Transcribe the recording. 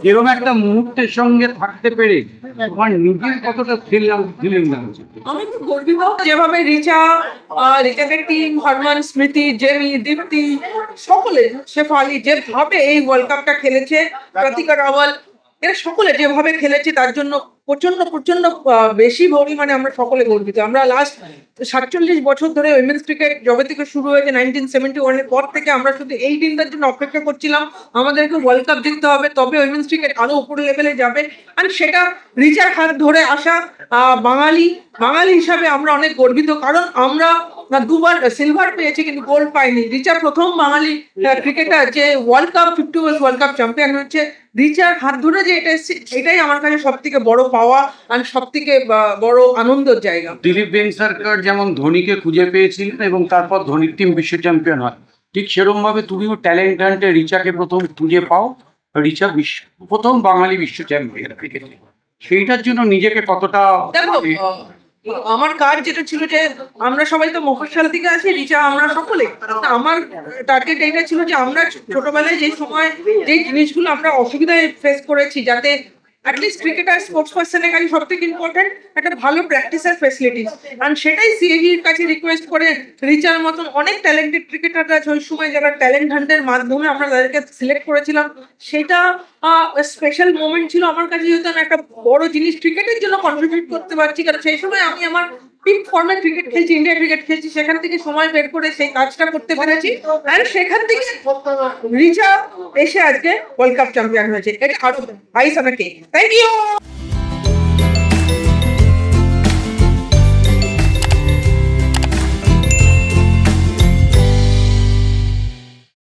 এরকম একটা মুহূর্তের সঙ্গে থাকতে পেরে তোমার নিজের কতটা ফিলিং লাগছে? আমি খুব গর্বিত যেভাবে রিচাকে টিম, হরমান, স্মৃতি, জেমি, দীপ্তি, সকলে, শেফালি যেভাবে এই ওয়ার্ল্ড কাপটা খেলেছে, প্রতিকা রাওয়াল, এরা সকলে যেভাবে খেলেছে তার জন্য প্রচন্ড প্রচন্ড বেশি পরিমাণে আমরা সকলে গর্বিত। আমরা লাস্ট 47 বছর ধরে উইমেন্স ক্রিকেট যবে থেকে শুরু হয়েছে 1971 এর পর থেকে আমরা শুধু এই দিনটার জন্য অপেক্ষা করছিলাম, আমাদেরকে ওয়ার্ল্ড কাপ জিততে হবে, তবে উইমেন্স ক্রিকেট আরো উপর লেভেলে যাবে। আর সেটা রিচার হাত ধরে আসা বাঙালি হিসাবে আমরা অনেক গর্বিত, কারণ আমরা দুবার সিলভার পেয়েছি কিন্তু গোল্ড পাইনি। রিচা প্রথম বাঙালি ক্রিকেটার যে world cup 50 world cup champion হচ্ছে। রিচার হাত ধরে যে এটা এসেছে, এটাই আমার কাছে সব থেকে বড় পাওয়া আর সব থেকে বড় আনন্দের জায়গা। দিলীপ বেঙ্গসরকর যেমন ধোনিকে খুঁজে পেয়েছিলেন এবং তারপর ধোনির টিম বিশ্ব চ্যাম্পিয়ন হয়, ঠিক সেরকম ভাবে তুমিও ট্যালেন্ট হান্টে রিচাকে প্রথম খুঁজে পাও। রিচা প্রথম বাঙালি বিশ্ব চ্যাম্পিয়ন ক্রিকেটে, সেইটার জন্য নিজেকে কতটা দেখো, আমার কাজ যেটা ছিল যে আমরা সবাই তো মফস্বল থেকে আছি, রিচা আমরা সকলে, আমার টার্গেট এইটা ছিল যে আমরা ছোটবেলায় যে সময় যে জিনিসগুলো আমরা অসুবিধায় ফেস করেছি, যাতে অ্যাটলিস্ট ক্রিকেটার স্পোর্টস পার্সনের কাছে সব থেকে ইম্পর্টেন্ট একটা ভালো প্র্যাকটিসের ফেসিলিটিস, আর সেটাই সিএবির কাছে রিকোয়েস্ট করে রিচার মতন অনেক ট্যালেন্টেড ক্রিকেটাররা আছে ওই সময়, যারা ট্যালেন্ট হান্টের মাধ্যমে আমরা তাদেরকে সিলেক্ট করেছিলাম। সেটা স্পেশাল মোমেন্ট ছিল আমার কাছে, যেহেতু আমি একটা বড় জিনিস ক্রিকেটের জন্য কন্ট্রিবিউট করতে পারছি, কারণ সেই সময় আমি আমার পিক ফর্মে ক্রিকেট খেলছি, ইন্ডিয়া ক্রিকেট খেলছি, সেখান থেকে সময় বের করে সেই কাজটা করতে পেরেছি। আর সেখান থেকে রিচা এসে আজকে ওয়ার্ল্ড কাপ চ্যাম্পিয়ন হয়েছে, এটা আরো হাই সানাকে থ্যাংক ইউ।